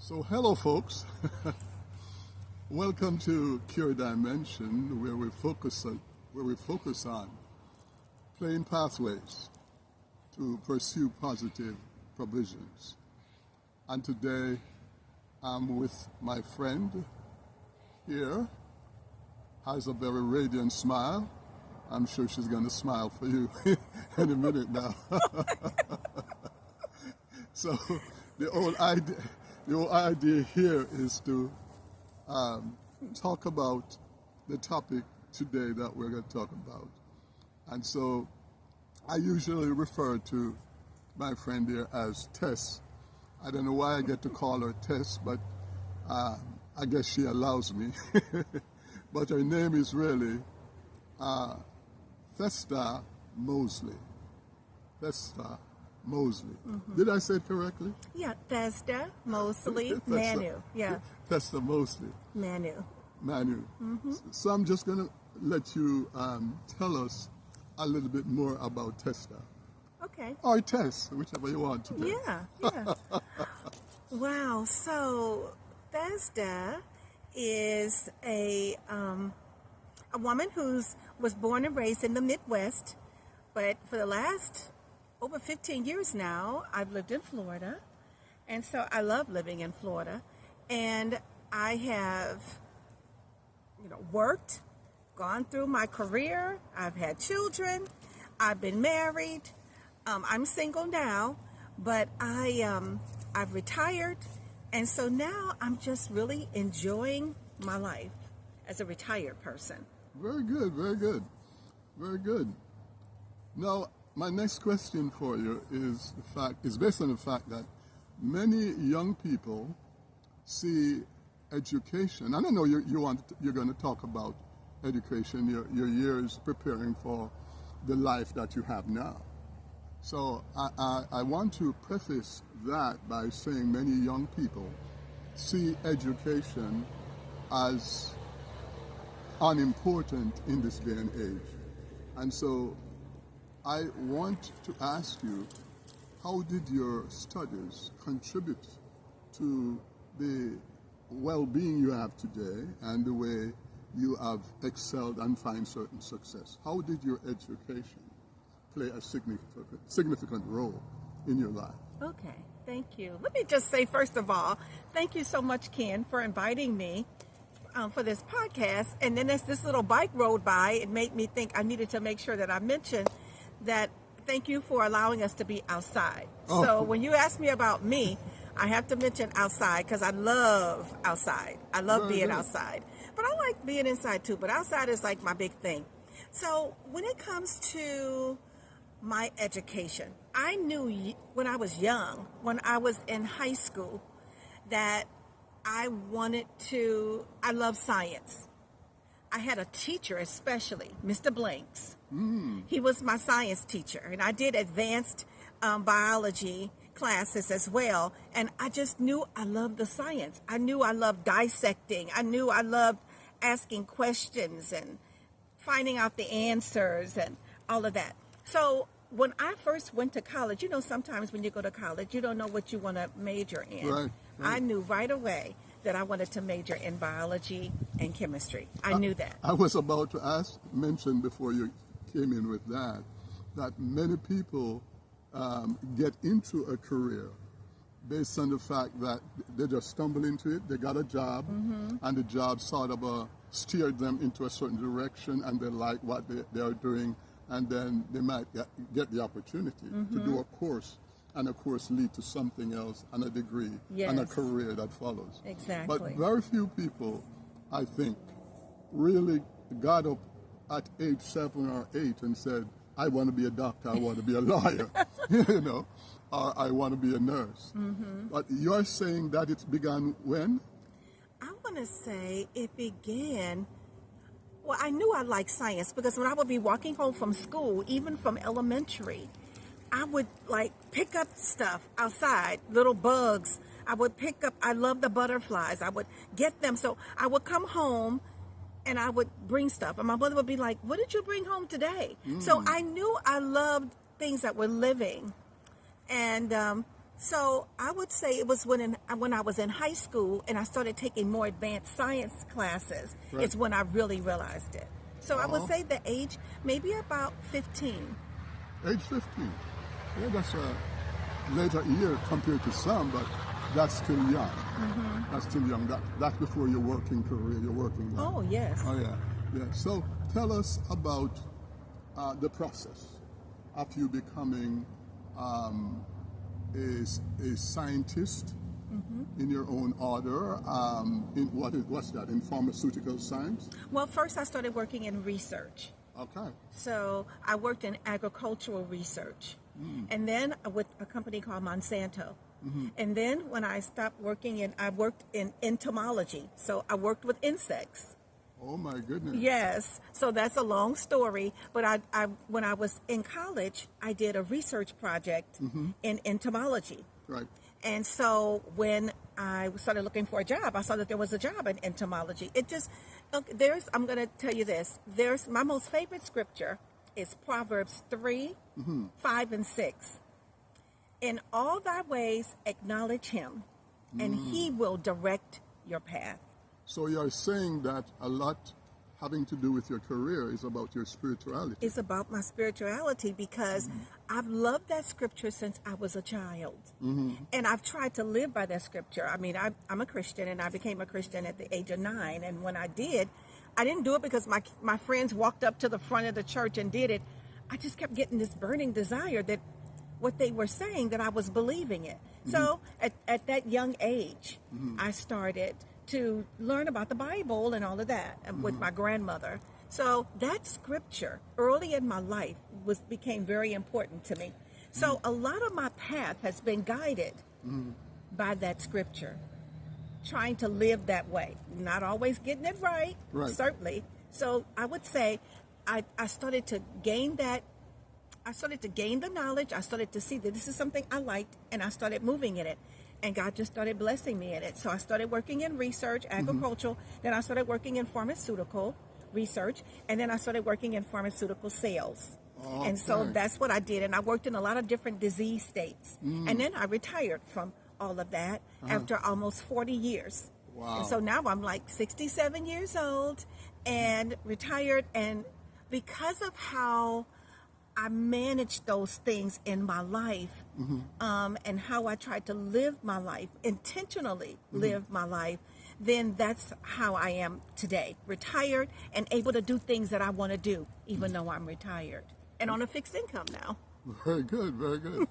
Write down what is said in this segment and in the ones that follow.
So hello folks, welcome to Cure Dimension where we focus on plain pathways to pursue positive provisions. And today I'm with my friend here, has a very radiant smile. I'm sure she's going to smile for you any minute now. So the whole idea here is to talk about the topic today that we're going to talk about. And so I usually refer to my friend here as Tess. I don't know why I get to call her Tess, but I guess she allows me. But her name is really Thesta Mosley. Thesta Mosley. Mm-hmm. Did I say it correctly? Yeah, Thesta Mosley Manu. Yeah. Thesta Mosley. Manu. Mm-hmm. So I'm just going to let you tell us a little bit more about Thesta. Okay. Or Tess, whichever you want to do. Yeah. Wow. So Thesta is a woman was born and raised in the Midwest, but for the last over 15 years now, I've lived in Florida, and so I love living in Florida, and I have, worked, gone through my career. I've had children. I've been married. I'm single now, but I've retired, and so now I'm just really enjoying my life as a retired person. Very good, very good, very good. Now, my next question for you is based on the fact that many young people see education. I don't know you're going to talk about education, your years preparing for the life that you have now. So I want to preface that by saying many young people see education as unimportant in this day and age. And so I want to ask you, how did your studies contribute to the well-being you have today and the way you have excelled and find certain success? How did your education play a significant role in your life? Okay, thank you. Let me just say, first of all, thank you so much, Ken, for inviting me for this podcast. And then as this little bike rode by, it made me think I needed to make sure that I mentioned that thank you for allowing us to be outside. Oh. So when you ask me about me, I have to mention outside because I love outside. I love being outside. But I like being inside too, but outside is like my big thing. So when it comes to my education, I knew when I was young, when I was in high school, that I love science. I had a teacher, especially Mr. Blanks. He was my science teacher, and I did advanced biology classes as well. And I just knew I loved the science. I knew I loved dissecting. I knew I loved asking questions and finding out the answers and all of that. So when I first went to college, sometimes when you go to college, you don't know what you want to major in. Right. I knew right away that I wanted to major in biology and chemistry. I knew that. I was about to mention before you came in with that many people get into a career based on the fact that they just stumble into it, they got a job, and the job sort of steered them into a certain direction, and they like what they are doing, and then they might get the opportunity to do a course, and a course lead to something else, and a degree, and a career that follows. Exactly. But very few people, I think, really got up at age 7 or 8 and said, I want to be a doctor, I want to be a lawyer, or I want to be a nurse. But you're saying that it began when? I want to say it began, well, I knew I liked science because when I would be walking home from school, even from elementary, I would pick up stuff outside, little bugs. I love the butterflies. I would get them. So I would come home and I would bring stuff. And my mother would be like, what did you bring home today? So I knew I loved things that were living. And So I would say it was when I was in high school and I started taking more advanced science classes. Right. It's when I really realized it. So I would say the age, maybe about 15. Age 15. Yeah, that's a later year compared to some, but that's still young. That's still young. That's before your working career, your working life. Oh, yes. Oh, yeah. Yeah. So tell us about the process of you becoming a scientist in your own order. What's that? In pharmaceutical science? Well, first I started working in research. Okay. So I worked in agricultural research. And then with a company called Monsanto. And then when I stopped working I worked in entomology. So I worked with insects. Oh my goodness. Yes. So that's a long story. But I when I was in college, I did a research project in entomology. Right. And so when I started looking for a job, I saw that there was a job in entomology. I'm going to tell you this. My most favorite scripture is Proverbs 3, 5, and 6. In all thy ways acknowledge him, and he will direct your path. So you're saying that a lot having to do with your career is about your spirituality. It's about my spirituality because I've loved that scripture since I was a child. And I've tried to live by that scripture. I mean, I'm a Christian, and I became a Christian at the age of 9. And when I did, I didn't do it because my friends walked up to the front of the church and did it. I just kept getting this burning desire that what they were saying, that I was believing it. So at that young age, I started to learn about the Bible and all of that with my grandmother. So that scripture early in my life became very important to me. So a lot of my path has been guided by that scripture, trying to live that way, not always getting it right. Certainly. So I would say I started to gain that. I started to gain the knowledge. I started to see that this is something I liked, and I started moving in it. And God just started blessing me in it. So I started working in research, agricultural. Then I started working in pharmaceutical research. And then I started working in pharmaceutical sales. Okay. And so that's what I did. And I worked in a lot of different disease states. And then I retired from all of that after almost 40 years. Wow. And so now I'm like 67 years old and retired. And because of how I managed those things in my life, and how I tried to live my life, intentionally live my life, then that's how I am today, retired and able to do things that I want to do, even though I'm retired and on a fixed income now. Very good, very good.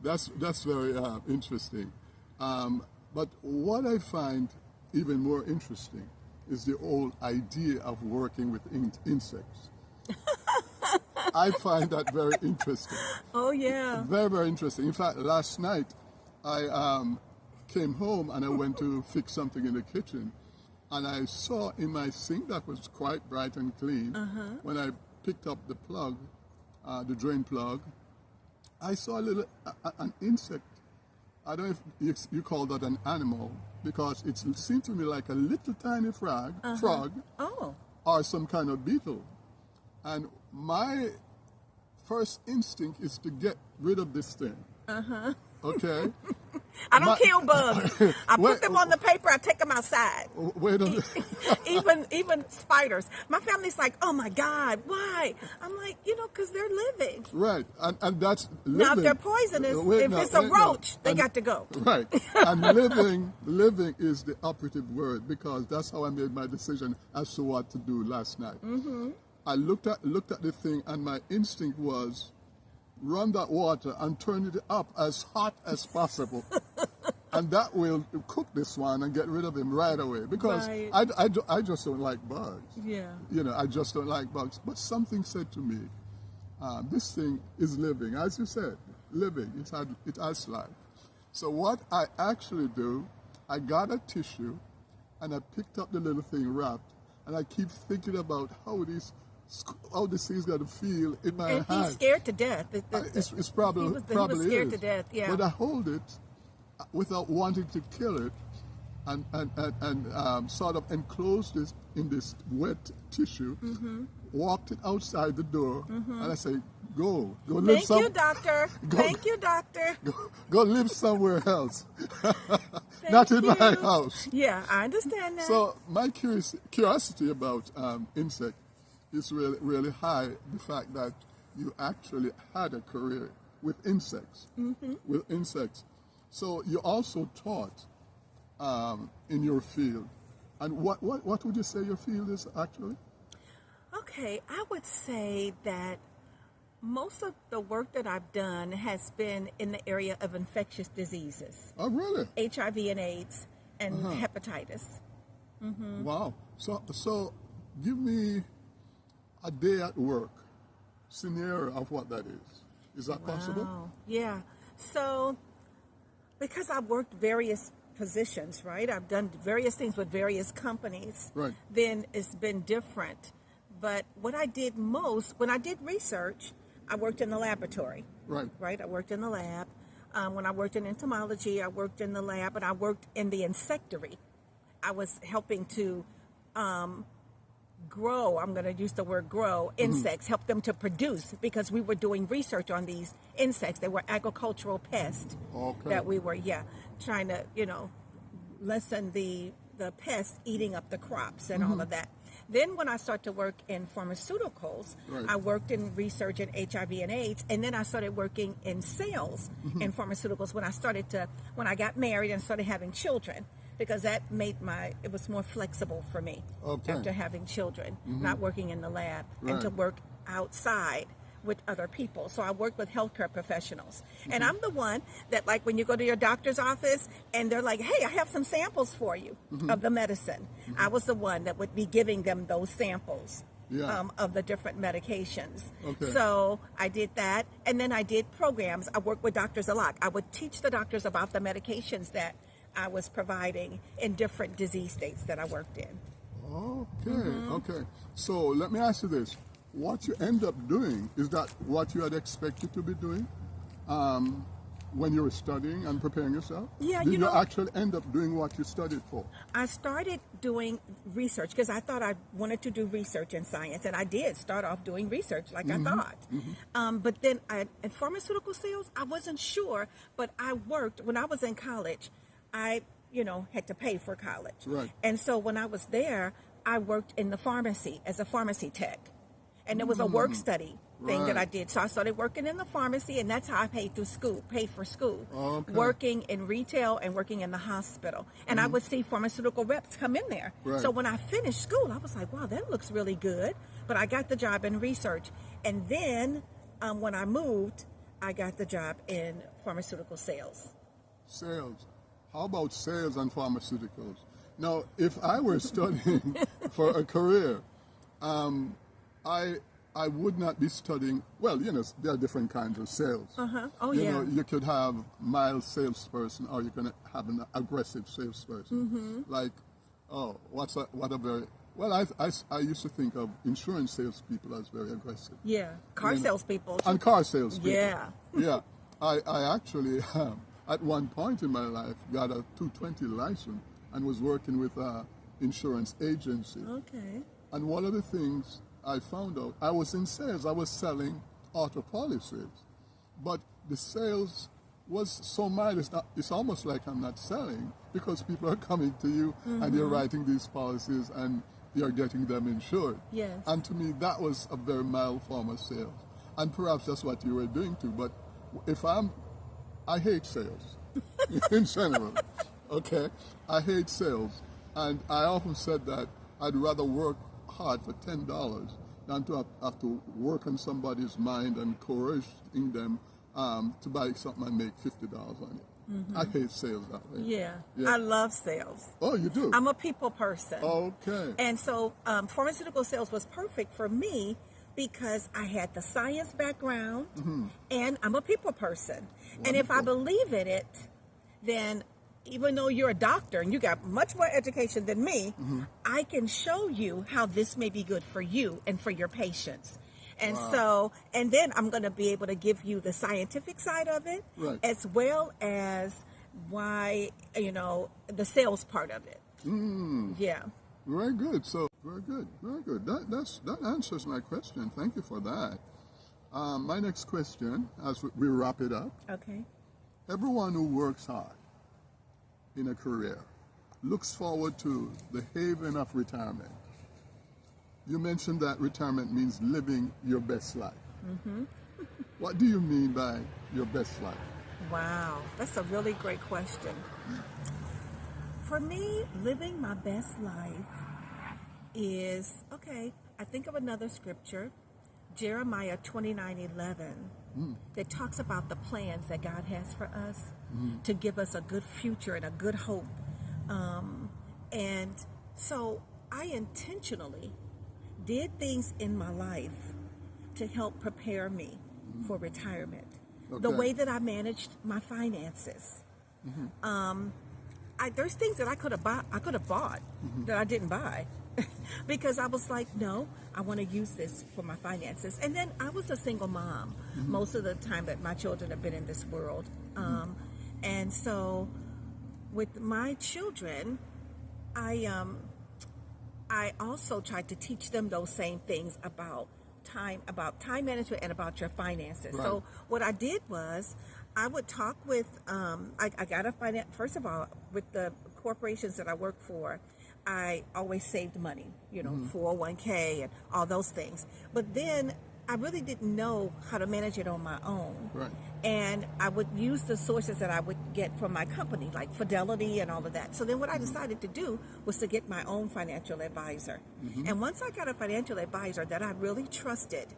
That's very interesting. But what I find even more interesting is the whole idea of working with insects. I find that very interesting. Oh, yeah. Very, very interesting. In fact, last night, I came home and I went to fix something in the kitchen. And I saw in my sink that was quite bright and clean, when I picked up the plug, the drain plug, I saw an insect. I don't know if you call that an animal, because it seemed to me like a little tiny frog, or some kind of beetle. And my first instinct is to get rid of this thing. Okay? I don't kill bugs. I put them on the paper. I take them outside. Wait a minute. even spiders. My family's like, oh my God, why? I'm like, because they're living. Right. And that's living. Now, if they're poisonous, if it's a roach, they got to go. Right. And living is the operative word, because that's how I made my decision as to what to do last night. I looked at the thing, and my instinct was run that water and turn it up as hot as possible. And that will cook this one and get rid of him right away. Because I just don't like bugs. Yeah. I just don't like bugs. But something said to me, this thing is living. As you said, living. It has life. So what I actually do, I got a tissue and I picked up the little thing wrapped, and I keep thinking about how this thing's got to feel in my hand. He's scared to death. It's probably he was scared to death. Yeah. But I hold it without wanting to kill it, and sort of enclose this in this wet tissue walked it outside the door, and I say, go live Thank you, doctor. Thank you, doctor. go live somewhere else, Thank not in my you. house. Yeah, I understand that. So my curiosity about insect is really high. The fact that you actually had a career with insects, So you also taught in your field. And what would you say your field is actually? Okay, I would say that most of the work that I've done has been in the area of infectious diseases, Oh, really? HIV and AIDS, and hepatitis. Wow. So give me a day at work scenario of what that is. Is that possible? Wow. Yeah. So, because I've worked various positions, right? I've done various things with various companies. Right. Then it's been different. But what I did most, when I did research, I worked in the laboratory. Right. Right? I worked in the lab. When I worked in entomology, I worked in the lab, and I worked in the insectary. I was helping to grow, I'm going to use the word grow, insects, help them to produce, because we were doing research on these insects. They were agricultural pests that we were, trying to, lessen the pests eating up the crops and all of that. Then when I started to work in pharmaceuticals, I worked in research in HIV and AIDS, and then I started working in sales in pharmaceuticals when I got married and started having children, because that made it was more flexible for me after having children, not working in the lab, and to work outside with other people. So I work with healthcare professionals. And I'm the one that, like, when you go to your doctor's office and they're like, hey, I have some samples for you of the medicine. I was the one that would be giving them those samples of the different medications. So I did that. And then I did programs. I worked with doctors a lot. I would teach the doctors about the medications that I was providing in different disease states that I worked in. Okay. So let me ask you this. What you end up doing, is that what you had expected to be doing when you were studying and preparing yourself? Yeah, Did you actually end up doing what you studied for? I started doing research because I thought I wanted to do research in science, and I did start off doing research like I thought. But then in pharmaceutical sales, I wasn't sure, but I worked, when I was in college, I had to pay for college. Right. And so when I was there, I worked in the pharmacy as a pharmacy tech. And there was a work study thing that I did. So I started working in the pharmacy, and that's how I paid for school. Working in retail and working in the hospital. And I would see pharmaceutical reps come in there. So when I finished school, I was like, wow, that looks really good. But I got the job in research. And then when I moved, I got the job in pharmaceutical sales. Sales. How about sales and pharmaceuticals? Now, if I were studying for a career, I would not be studying. Well, there are different kinds of sales. You could have mild salesperson, or you can have an aggressive salesperson. Like, I used to think of insurance salespeople as very aggressive. Yeah, car salespeople. And car salespeople. Yeah. I actually, at one point in my life, got a 220 license and was working with an insurance agency. Okay. And one of the things I found out, I was in sales. I was selling auto policies, but the sales was so mild. It's almost like I'm not selling, because people are coming to you and you're writing these policies and you're getting them insured. Yes. And to me, that was a very mild form of sales. And perhaps that's what you were doing too. But I hate sales in general. Okay, I hate sales, and I often said that I'd rather work hard for $10 than to have to work on somebody's mind and coercing them to buy something and make $50 on it. I hate sales that way. Yeah, I love sales. Oh, you do? I'm a people person. Okay. And so pharmaceutical sales was perfect for me because I had the science background and I'm a people person. Wonderful. And if I believe in it, then even though you're a doctor and you got much more education than me, I can show you how this may be good for you and for your patients. And and then I'm going to be able to give you the scientific side of it, as well as why, the sales part of it. Yeah. Very good. So Very good. Very good. That answers my question. Thank you for that. My next question, as we wrap it up. Okay. Everyone who works hard in a career looks forward to the haven of retirement. You mentioned that retirement means living your best life. Mm-hmm. What do you mean by your best life? Wow, that's a really great question. For me, living my best life is, okay, I think of another scripture, Jeremiah 29:11, that talks about the plans that God has for us to give us a good future and a good hope. And so I intentionally did things in my life to help prepare me for retirement. Okay. The way that I managed my finances. There's things that I could have bought that I didn't buy because I was like, no, I want to use this for my finances. And then I was a single mom most of the time that my children have been in this world. And so with my children, I also tried to teach them those same things about time management and about your finances. Right. So what I did was I would talk with, I got a finance, first of all, with the corporations that I work for, I always saved money, 401k and all those things. But then I really didn't know how to manage it on my own. Right. And I would use the sources that I would get from my company, like Fidelity and all of that. So then what I decided to do was to get my own financial advisor. And once I got a financial advisor that I really trusted,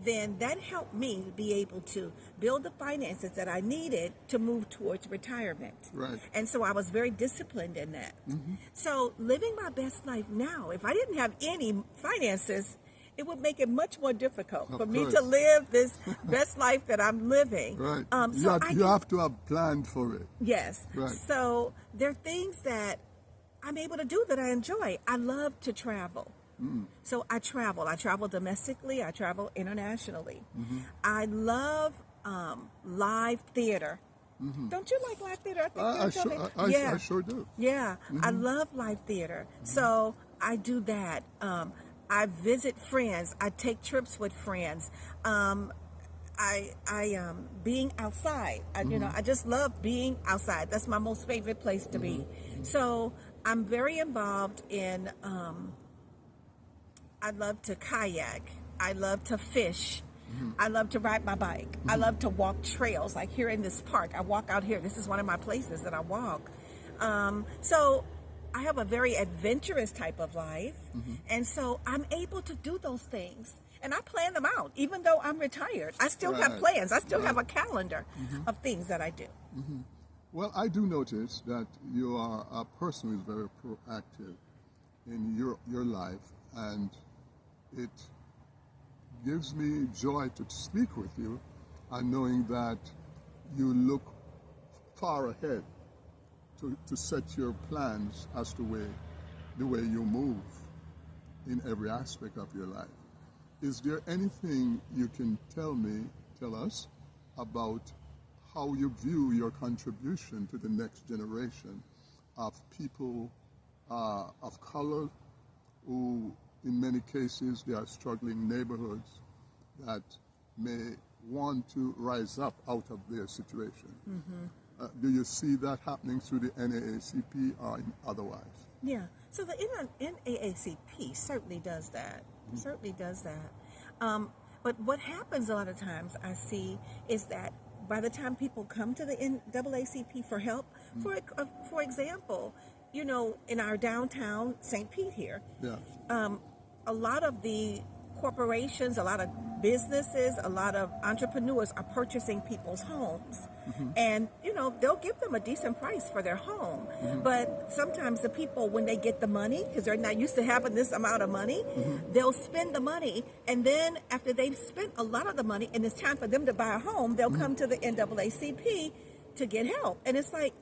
then that helped me be able to build the finances that I needed to move towards retirement. Right. And so I was very disciplined in that. So living my best life now, if I didn't have any finances, it would make it much more difficult for me to live this best life that I'm living. Right. You have to have planned for it. Yes. Right. So there are things that I'm able to do that I enjoy. I love to travel. So I travel. I travel domestically. I travel internationally. I love live theater. Don't you like live theater? I sure do. Yeah, I love live theater. So I do that. I visit friends. I take trips with friends. Being outside. I just love being outside. That's my most favorite place to be. So I'm very involved in. I love to kayak. I love to fish. I love to ride my bike. I love to walk trails. Like here in this park, I walk out here. This is one of my places that I walk. So I have a very adventurous type of life. And so I'm able to do those things. And I plan them out. Even though I'm retired, I still have plans. I still have a calendar of things that I do. Well, I do notice that you are a person who is very proactive in your life. And it gives me joy to speak with you and knowing that you look far ahead to set your plans as to the way you move in every aspect of your life. Is there anything you can tell us about how you view your contribution to the next generation of people of color who, in many cases, they are struggling neighborhoods that may want to rise up out of their situation? Do you see that happening through the NAACP or otherwise? Yeah. So the NAACP certainly does that. Certainly does that. But what happens a lot of times I see is that by the time people come to the NAACP for help, for example, in our downtown St. Pete here, a lot of the corporations, a lot of businesses, a lot of entrepreneurs are purchasing people's homes. And, they'll give them a decent price for their home. But sometimes the people, when they get the money, because they're not used to having this amount of money, they'll spend the money. And then after they've spent a lot of the money and it's time for them to buy a home, they'll come to the NAACP to get help. And it's like,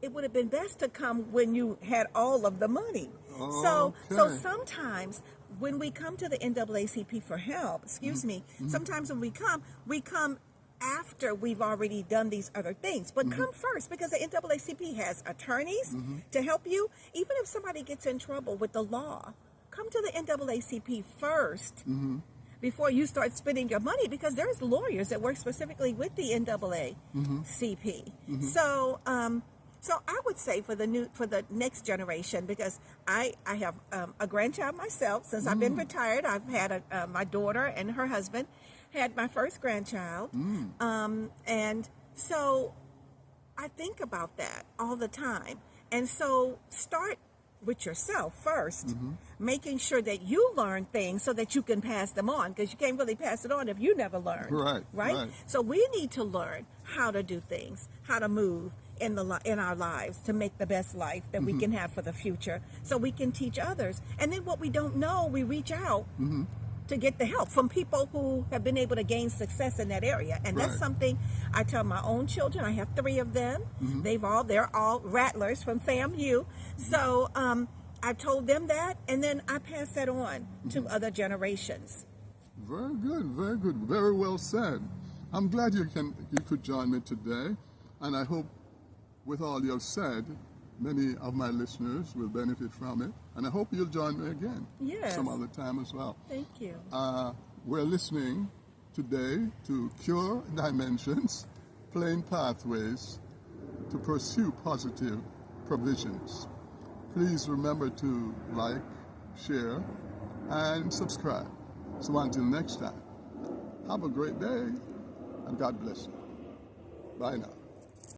it would have been best to come when you had all of the money. So sometimes when we come to the NAACP for help, sometimes when we come after we've already done these other things. But come first, because the NAACP has attorneys to help you. Even if somebody gets in trouble with the law, come to the NAACP first before you start spending your money, because there's lawyers that work specifically with the NAACP. So, so I would say for the next generation, because I have a grandchild myself. Since I've been retired, I've had my daughter and her husband had my first grandchild, and so I think about that all the time. And so start with yourself first, making sure that you learn things so that you can pass them on, because you can't really pass it on if you never learned. Right? So we need to learn how to do things, how to move in our lives to make the best life that we can have for the future, so we can teach others. And then what we don't know, we reach out to get the help from people who have been able to gain success in that area. And that's something I tell my own children. I have 3 of them. They're all rattlers from FAMU. So I told them that, and then I pass that on to other generations. Very good, very good, very well said. I'm glad you could join me today, and I hope with all you've said, many of my listeners will benefit from it, and I hope you'll join me again some other time as well. Thank you. We're listening today to Cure Dimensions, Plain Pathways to Pursue Positive Provisions. Please remember to like, share, and subscribe. So until next time, have a great day, and God bless you. Bye now.